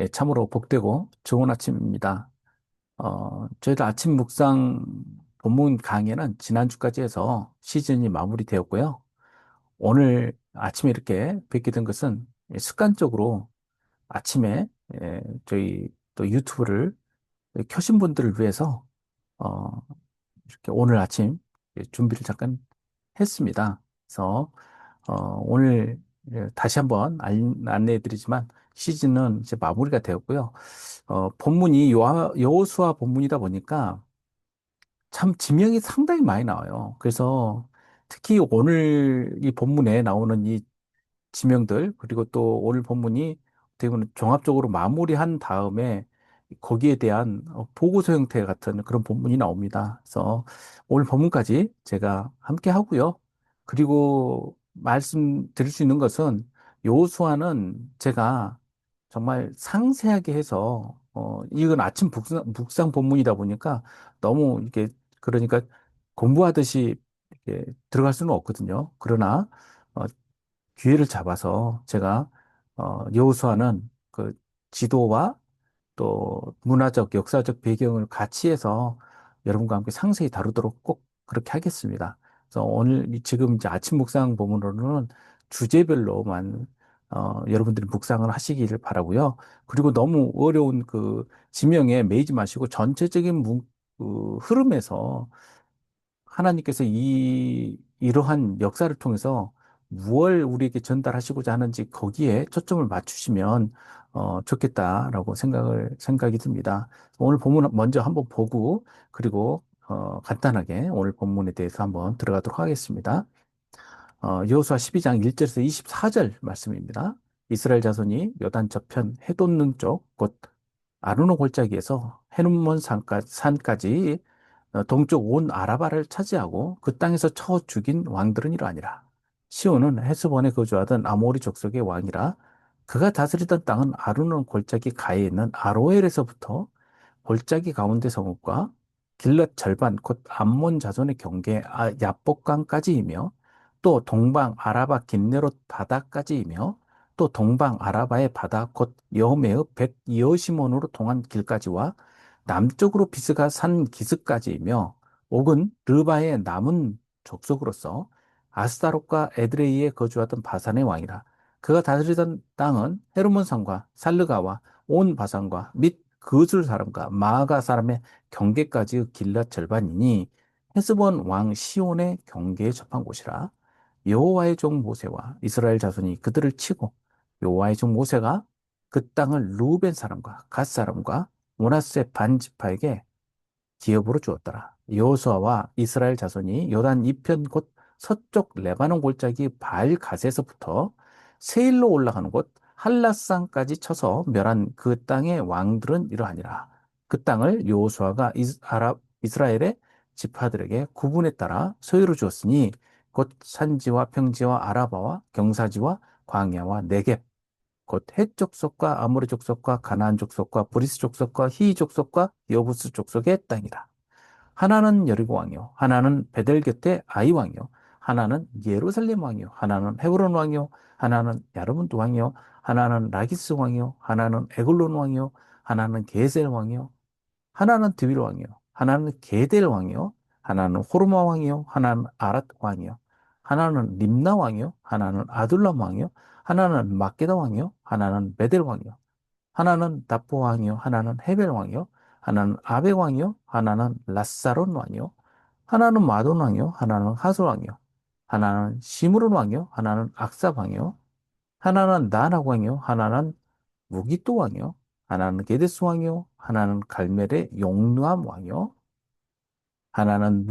예, 참으로 복되고 좋은 아침입니다. 저희들 아침 묵상 본문 강의는 지난주까지 해서 시즌이 마무리되었고요. 오늘 아침에 이렇게 뵙게 된 것은 습관적으로 아침에 저희 또 유튜브를 켜신 분들을 위해서 어, 이렇게 오늘 아침 준비를 잠깐 했습니다. 그래서 오늘 다시 한번 안내해 드리지만 시즌은 이제 마무리가 되었고요. 본문이 여호수아 본문이다 보니까 참 지명이 상당히 많이 나와요. 그래서 특히 오늘 이 본문에 나오는 이 지명들, 그리고 또 오늘 본문이 어떻게 보면 종합적으로 마무리한 다음에 거기에 대한 보고서 형태 같은 그런 본문이 나옵니다. 그래서 오늘 본문까지 제가 함께 하고요. 그리고 말씀드릴 수 있는 것은 요수아는 제가 정말 상세하게 해서 이건 아침 묵상 본문이다 보니까 너무 이게 그러니까 공부하듯이 이렇게 들어갈 수는 없거든요. 그러나 어, 기회를 잡아서 제가 여호수아는 그 지도와 또 문화적, 역사적 배경을 같이 해서 여러분과 함께 상세히 다루도록 꼭 그렇게 하겠습니다. 그래서 오늘 지금 이제 아침 묵상 부분으로는 주제별로만 여러분들이 묵상을 하시기를 바라고요. 그리고 너무 어려운 그 지명에 매이지 마시고 전체적인 그 흐름에서 하나님께서 이러한 역사를 통해서 무엇을 우리에게 전달하시고자 하는지 거기에 초점을 맞추시면 좋겠다라고 생각이 듭니다. 오늘 본문 먼저 한번 보고 그리고 간단하게 오늘 본문에 대해서 한번 들어가도록 하겠습니다. 여호수아 12장 1절에서 24절 말씀입니다. 이스라엘 자손이 요단 저편 해돋는 쪽, 곧 아르노 골짜기에서 헤르몬 산까지 동쪽 온 아라바를 차지하고 그 땅에서 쳐 죽인 왕들은 이러하니라. 시온은 헤스본에 거주하던 아모리 족속의 왕이라. 그가 다스리던 땅은 아르논 골짜기 가에 있는 아로엘에서부터 골짜기 가운데 성읍과 길랏 절반 곧 암몬 자손의 경계 야복강까지이며 또 동방 아라바 긴네롯 바다까지이며 또 동방 아라바의 바다 곧 여호메의 벳 여시몬으로 통한 길까지와 남쪽으로 비스가 산 기슭까지이며 옥은 르바의 남은 족속으로서 아스타롯과 에드레이에 거주하던 바산의 왕이라. 그가 다스리던 땅은 헤르몬 산과 살르가와 온 바산과 및 그술 사람과 마아가 사람의 경계까지 길랏 절반이니 헤스본 왕 시온의 경계에 접한 곳이라. 여호와의 종 모세와 이스라엘 자손이 그들을 치고 여호와의 종 모세가 그 땅을 루벤 사람과 갓 사람과 므낫세 반 지파에게 기업으로 주었더라. 여호수아와 이스라엘 자손이 요단 이편 곧 서쪽 레바논 골짜기 바알 갓에서부터 세일로 올라가는 곳 한라산까지 쳐서 멸한 그 땅의 왕들은 이러하니라. 그 땅을 여호수아가 이스라엘의 지파들에게 구분에 따라 소유로 주었으니 곧 산지와 평지와 아라바와 경사지와 광야와 네겝 곧 헷 족속과 아모리 족속과 가나안 족속과 브리스 족속과 히이 족속과 여부스 족속의 땅이라. 하나는 여리고 왕이요, 하나는 베델 곁에 아이 왕이요, 하나는 예루살렘 왕이요, 하나는 헤브론 왕이요, 하나는 야르문트 왕이요, 하나는 라기스 왕이요, 하나는 에글론 왕이요, 하나는 게셀 왕이요, 하나는 드빌 왕이요, 하나는 게델 왕이요, 하나는 호르마 왕이요, 하나는 아랏 왕이요, 하나는 림나 왕이요, 하나는 아둘람 왕이요, 하나는 막게다 왕이요, 하나는 베델 왕이요, 하나는 다포 왕이요, 하나는 헤벨 왕이요, 하나는 아벡 왕이요, 하나는 라사론 왕이요, 하나는 마돈 왕이요, 하나는 하솔 왕이요, 하나는 시므론 왕이요, 하나는 악삽 왕이요, 하나는 나낙 왕이요, 하나는 무기또 왕이요, 하나는 게데스 왕이요, 하나는 갈멜의 용르암 왕이요, 하나는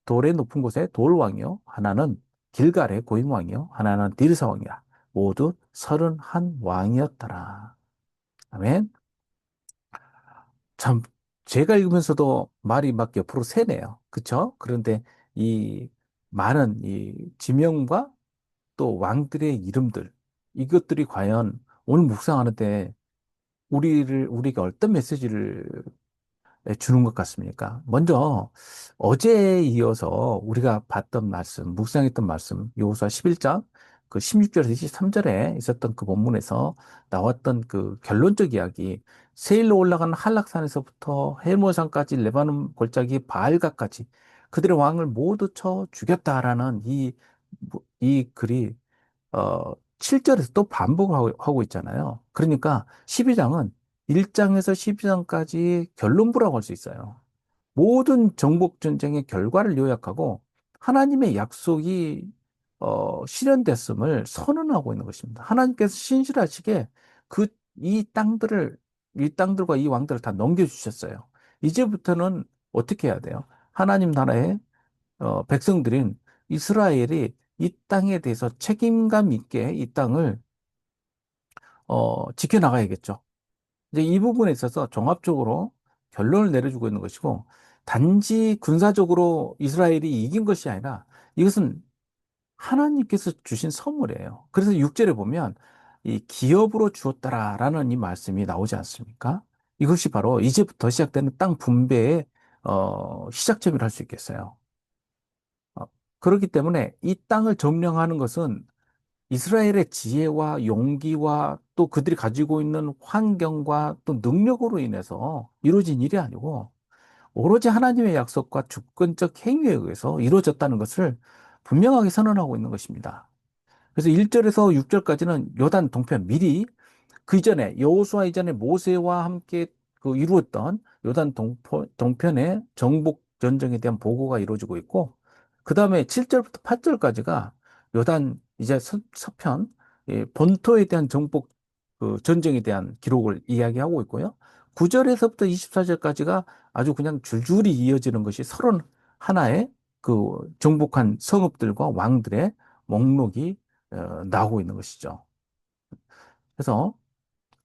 돌의 높은 곳에 돌 왕이요, 하나는 길갈의 고임 왕이요, 하나는 디르사 왕이라. 모두 31 왕이었더라. 아멘. 참, 제가 읽으면서도 말이 막 옆으로 새네요. 그쵸? 그런데 이 많은 이 지명과 또 왕들의 이름들, 이것들이 과연 오늘 묵상하는데 우리에게 어떤 메시지를 주는 것 같습니까? 먼저 어제에 이어서 우리가 봤던 말씀, 묵상했던 말씀, 여호수아 11장 그 16절에서 23절에 있었던 그 본문에서 나왔던 그 결론적 이야기, 세일로 올라가는 한락산에서부터 헬모산까지 레바논 골짜기 바알가까지 그들의 왕을 모두 쳐 죽였다라는 이 글이 7절에서 또 반복하고 있잖아요. 그러니까 12장은 1장에서 12장까지 결론부라고 할 수 있어요. 모든 정복 전쟁의 결과를 요약하고 하나님의 약속이 실현됐음을 선언하고 있는 것입니다. 하나님께서 신실하시게 그 이 땅들과 이 왕들을 다 넘겨주셨어요. 이제부터는 어떻게 해야 돼요? 하나님 나라의 백성들인 이스라엘이 이 땅에 대해서 책임감 있게 이 땅을 지켜나가야겠죠. 이제 이 부분에 있어서 종합적으로 결론을 내려주고 있는 것이고, 단지 군사적으로 이스라엘이 이긴 것이 아니라 이것은 하나님께서 주신 선물이에요. 그래서 6절에 보면 이 기업으로 주었다라는 이 말씀이 나오지 않습니까? 이것이 바로 이제부터 시작되는 땅 분배의 시작점이라 할 수 있겠어요. 어, 그렇기 때문에 이 땅을 점령하는 것은 이스라엘의 지혜와 용기와 또 그들이 가지고 있는 환경과 또 능력으로 인해서 이루어진 일이 아니고 오로지 하나님의 약속과 주권적 행위에 의해서 이루어졌다는 것을 분명하게 선언하고 있는 것입니다. 그래서 1절에서 6절까지는 요단 동편 미리 그 이전에 여호수아 이전에 모세와 함께 그 이루었던 요단 동편의 정복 전쟁에 대한 보고가 이루어지고 있고 그 다음에 7절부터 8절까지가 요단 이제 서편 본토에 대한 정복 그 전쟁에 대한 기록을 이야기하고 있고요. 9절에서부터 24절까지가 아주 그냥 줄줄이 이어지는 것이 31의 그 정복한 성읍들과 왕들의 목록이 나오고 있는 것이죠. 그래서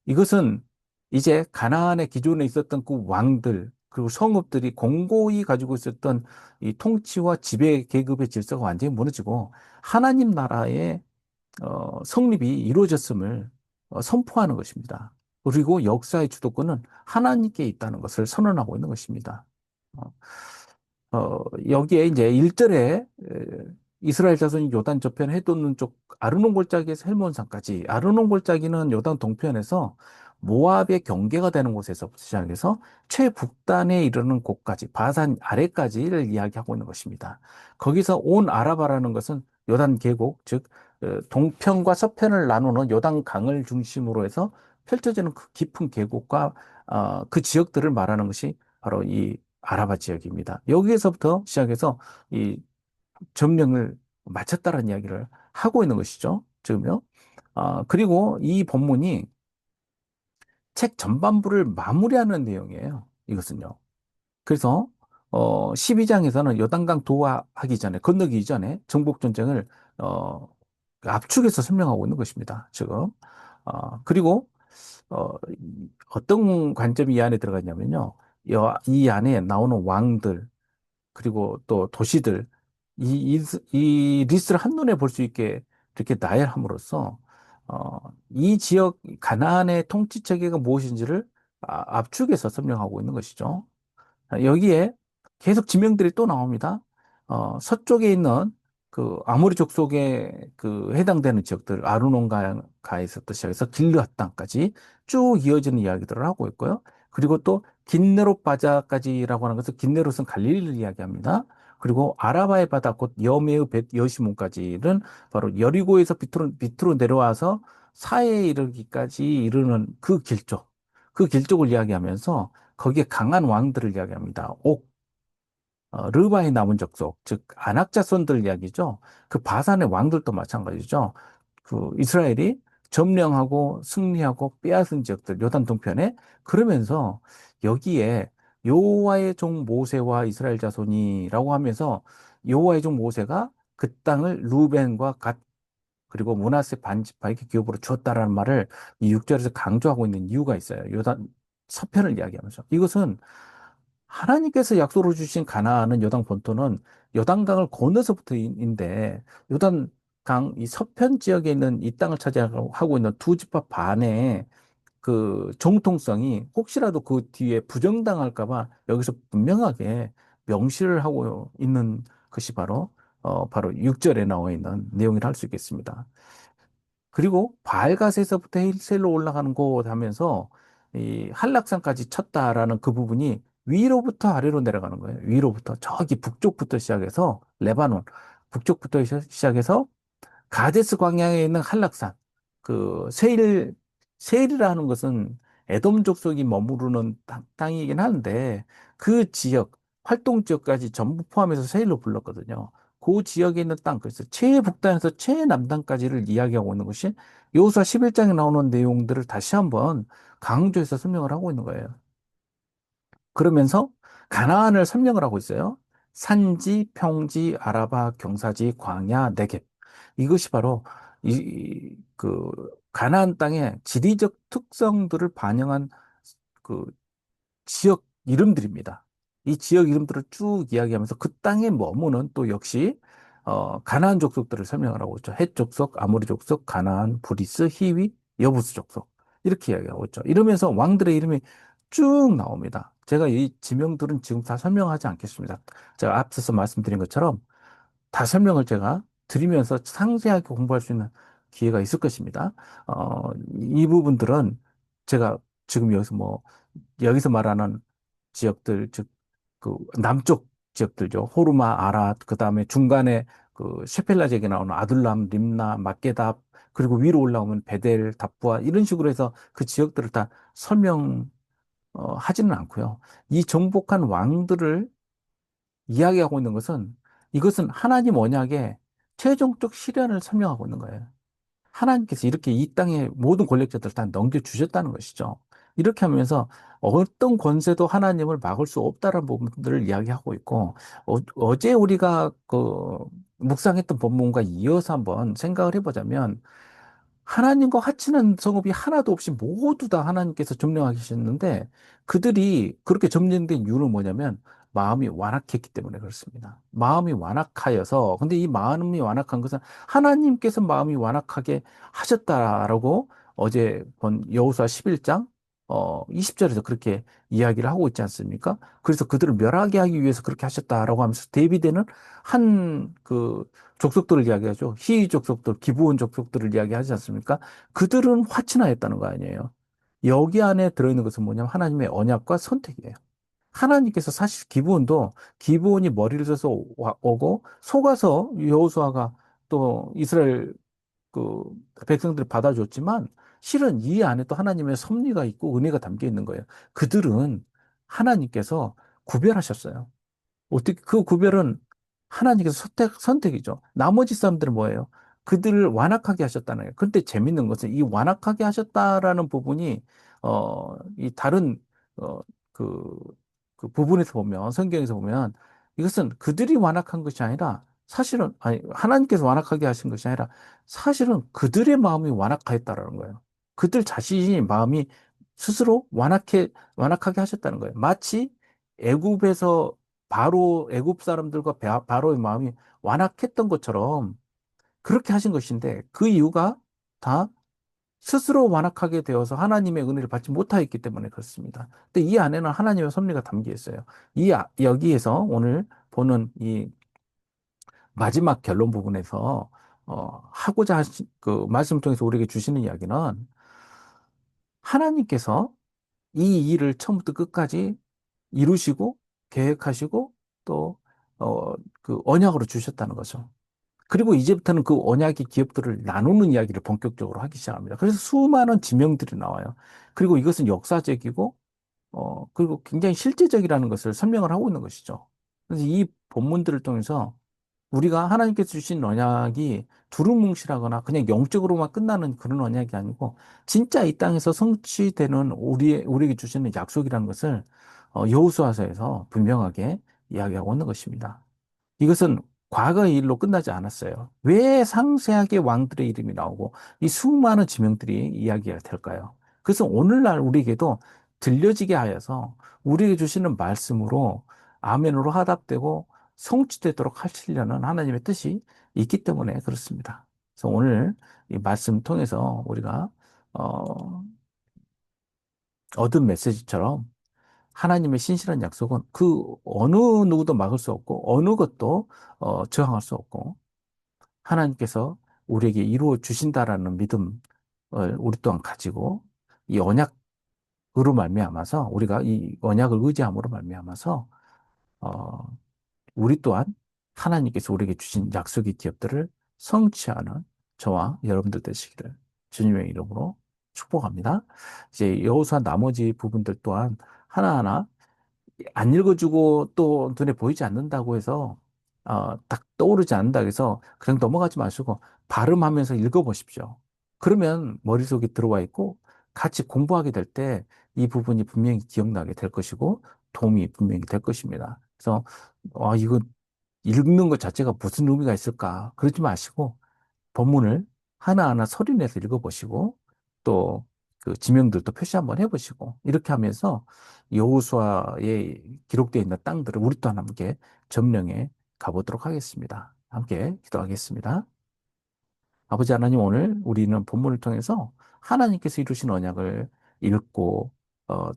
이것은 이제 가나안의 기존에 있었던 그 왕들 그리고 성읍들이 공고히 가지고 있었던 이 통치와 지배 계급의 질서가 완전히 무너지고 하나님 나라의 성립이 이루어졌음을 선포하는 것입니다. 그리고 역사의 주도권은 하나님께 있다는 것을 선언하고 있는 것입니다. 어, 여기에 이제 1절에 이스라엘 자손이 요단 저편 해돋는 쪽 아르논 골짜기에서 헬몬산까지 아르논 골짜기는 요단 동편에서 모압의 경계가 되는 곳에서부터 시작해서 최북단에 이르는 곳까지 바산 아래까지를 이야기하고 있는 것입니다. 거기서 온 아라바라는 것은 요단 계곡 즉 동편과 서편을 나누는 요단 강을 중심으로 해서 펼쳐지는 그 깊은 계곡과 그 지역들을 말하는 것이 바로 이 아라바 지역입니다. 여기에서부터 시작해서 이 점령을 마쳤다는 이야기를 하고 있는 것이죠. 지금요. 그리고 이 본문이 책 전반부를 마무리하는 내용이에요. 이것은요. 그래서 12장에서는 요단강 도하하기 전에 건너기 이전에 정복 전쟁을 어, 압축해서 설명하고 있는 것입니다. 지금. 그리고 어떤 관점이 이 안에 들어가 있냐면요. 이 안에 나오는 왕들 그리고 또 도시들, 이 리스트를 한눈에 볼 수 있게 이렇게 나열함으로써, 이 지역, 가나안의 통치 체계가 무엇인지를 압축해서 설명하고 있는 것이죠. 여기에 계속 지명들이 또 나옵니다. 서쪽에 있는 그 아모리 족속에 그 해당되는 지역들, 아르논가에서부터 시작해서 길르앗 땅까지 쭉 이어지는 이야기들을 하고 있고요. 그리고 또 긴네롯 바자까지라고 하는 것은 긴네롯은 갈릴리를 이야기합니다. 그리고 아라바의 바다 곧 여메의 벳 여시몬까지는 바로 여리고에서 밑으로 내려와서 사해에 이르기까지 이르는 그 길쪽, 그 길쪽을 이야기하면서 거기에 강한 왕들을 이야기합니다. 르바의 남은 족속, 즉 안악 자손들 이야기죠. 그 바산의 왕들도 마찬가지죠. 그 이스라엘이 점령하고 승리하고 빼앗은 지역들 요단 동편에 그러면서 여기에 여호와의 종 모세와 이스라엘 자손이라고 하면서 여호와의 종 모세가 그 땅을 루벤과 갓 그리고 므낫세 반지파에게 기업으로 주었다라는 말을 이 6절에서 강조하고 있는 이유가 있어요. 요단 서편을 이야기하면서 이것은 하나님께서 약속으로 주신 가나안은 요단 본토는 요단강을 건너서부터인데 요단강 이 서편 지역에 있는 이 땅을 차지하고 있는 두 집합 반의 그 정통성이 혹시라도 그 뒤에 부정당할까 봐 여기서 분명하게 명시를 하고 있는 것이 바로 바로 6절에 나와 있는 내용이라 할 수 있겠습니다. 그리고 바알갓에서부터 헬셀로 올라가는 곳 하면서 이 한락산까지 쳤다라는 그 부분이 위로부터 아래로 내려가는 거예요. 위로부터 저기 북쪽부터 시작해서 레바논 북쪽부터 시작해서 가데스 광야에 있는 한락산, 그 세일이라는 것은 에돔 족속이 머무르는 땅이긴 한데 그 지역, 활동 지역까지 전부 포함해서 세일로 불렀거든요. 그 지역에 있는 땅, 그래서 최북단에서 최남단까지를 이야기하고 있는 것이 여호수아 11장에 나오는 내용들을 다시 한번 강조해서 설명을 하고 있는 거예요. 그러면서 가나안을 설명을 하고 있어요. 산지, 평지, 아라바, 경사지, 광야, 네겝. 이것이 바로 그 가나안 땅의 지리적 특성들을 반영한 그 지역 이름들입니다. 이 지역 이름들을 쭉 이야기하면서 그 땅에 머무는 또 역시 가나안 족속들을 설명을 하고 있죠. 헷 족속, 아모리 족속, 가나안, 브리스, 히위, 여부스 족속 이렇게 이야기하고 있죠. 이러면서 왕들의 이름이 쭉 나옵니다. 제가 이 지명들은 지금 다 설명하지 않겠습니다. 제가 앞서서 말씀드린 것처럼 다 설명을 제가 드리면서 상세하게 공부할 수 있는 기회가 있을 것입니다. 이 부분들은 제가 지금 여기서 말하는 지역들, 즉, 그, 남쪽 지역들죠. 호르마, 아랏, 그 다음에 중간에 그 셰펠라지역에 나오는 아둘람, 림나, 막게답, 그리고 위로 올라오면 베델, 답부아, 이런 식으로 해서 그 지역들을 다 하지는 않고요. 이 정복한 왕들을 이야기하고 있는 것은 이것은 하나님 언약의 최종적 실현을 설명하고 있는 거예요. 하나님께서 이렇게 이 땅의 모든 권력자들을 다 넘겨주셨다는 것이죠. 이렇게 하면서 어떤 권세도 하나님을 막을 수 없다는 부분들을 이야기하고 있고, 제 우리가 묵상했던 본문과 이어서 한번 생각을 해보자면, 하나님과 합치는 성읍이 하나도 없이 모두 다 하나님께서 점령하게 하셨는데 그들이 그렇게 점령된 이유는 뭐냐면 마음이 완악했기 때문에 그렇습니다. 마음이 완악하여서 근데 이 마음이 완악한 것은 하나님께서 마음이 완악하게 하셨다라고 어제 본 여호수아 11장 20절에서 그렇게 이야기를 하고 있지 않습니까? 그래서 그들을 멸하게 하기 위해서 그렇게 하셨다라고 하면서 대비되는 한 족속들을 이야기하죠. 히위 족속들, 기브온 족속들을 이야기하지 않습니까? 그들은 화친하였다는 거 아니에요. 여기 안에 들어있는 것은 뭐냐면 하나님의 언약과 선택이에요. 하나님께서 사실 기브온이 머리를 써서 오고 속아서 여호수아가 또 이스라엘 그 백성들을 받아줬지만 실은 이 안에 또 하나님의 섭리가 있고 은혜가 담겨 있는 거예요. 그들은 하나님께서 구별하셨어요. 어떻게 그 구별은 하나님께서 선택이죠. 나머지 사람들은 뭐예요? 그들을 완악하게 하셨다는 거예요. 근데 재밌는 것은 이 완악하게 하셨다라는 부분이 이 다른 어, 그, 그 부분에서 보면 성경에서 보면 이것은 그들이 완악한 것이 아니라 사실은 아니 하나님께서 완악하게 하신 것이 아니라 사실은 그들의 마음이 완악하였다라는 거예요. 그들 자신이 마음이 스스로 완악하게 하셨다는 거예요. 마치 애굽에서 애굽 사람들과 바로의 마음이 완악했던 것처럼 그렇게 하신 것인데 그 이유가 다 스스로 완악하게 되어서 하나님의 은혜를 받지 못하였기 때문에 그렇습니다. 근데 이 안에는 하나님의 섭리가 담겨 있어요. 여기에서 오늘 보는 이 마지막 결론 부분에서 하고자 하신 그 말씀 통해서 우리에게 주시는 이야기는 하나님께서 이 일을 처음부터 끝까지 이루시고 계획하시고 또 언약으로 주셨다는 거죠. 그리고 이제부터는 그 언약의 기업들을 나누는 이야기를 본격적으로 하기 시작합니다. 그래서 수많은 지명들이 나와요. 그리고 이것은 역사적이고 그리고 굉장히 실제적이라는 것을 설명을 하고 있는 것이죠. 그래서 이 본문들을 통해서 우리가 하나님께서 주신 언약이 두루뭉실하거나 그냥 영적으로만 끝나는 그런 언약이 아니고 진짜 이 땅에서 성취되는 우리에게 주시는 약속이라는 것을 여호수아서에서 분명하게 이야기하고 있는 것입니다. 이것은 과거의 일로 끝나지 않았어요. 왜 상세하게 왕들의 이름이 나오고 이 수많은 지명들이 이야기가 될까요? 그래서 오늘날 우리에게도 들려지게 하여서 우리에게 주시는 말씀으로 아멘으로 화답되고 성취되도록 하시려는 하나님의 뜻이 있기 때문에 그렇습니다. 그래서 오늘 이 말씀 통해서 우리가 어, 얻은 메시지처럼 하나님의 신실한 약속은 그 어느 누구도 막을 수 없고 어느 것도 저항할 수 없고 하나님께서 우리에게 이루어 주신다라는 믿음을 우리 또한 가지고 이 언약으로 말미암아서 우리가 이 언약을 의지함으로 말미암아서 어, 우리 또한 하나님께서 우리에게 주신 약속의 기업들을 성취하는 저와 여러분들 되시기를 주님의 이름으로 축복합니다. 이제 여호수아 나머지 부분들 또한 하나하나 안 읽어주고 또 눈에 보이지 않는다고 해서 딱 떠오르지 않는다고 해서 그냥 넘어가지 마시고 발음하면서 읽어보십시오. 그러면 머릿속에 들어와 있고 같이 공부하게 될 때 이 부분이 분명히 기억나게 될 것이고 도움이 분명히 될 것입니다. 그래서 이거 읽는 것 자체가 무슨 의미가 있을까? 그러지 마시고 본문을 하나하나 소리내서 읽어보시고 또 그 지명들도 표시 한번 해보시고 이렇게 하면서 여호수아에 기록되어 있는 땅들을 우리 또한 함께 점령해 가보도록 하겠습니다. 함께 기도하겠습니다. 아버지 하나님, 오늘 우리는 본문을 통해서 하나님께서 이루신 언약을 읽고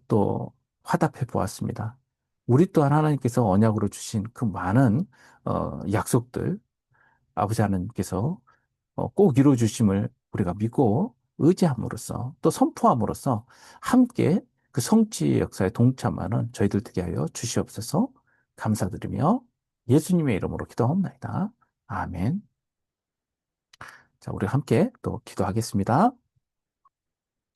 또 화답해 보았습니다. 우리 또한 하나님께서 언약으로 주신 그 많은 약속들 아버지 하나님께서 꼭 이루어 주심을 우리가 믿고 의지함으로써 또 선포함으로써 함께 그 성취의 역사에 동참하는 저희들 되게 하여 주시옵소서. 감사드리며 예수님의 이름으로 기도하옵나이다. 아멘. 자, 우리 함께 또 기도하겠습니다.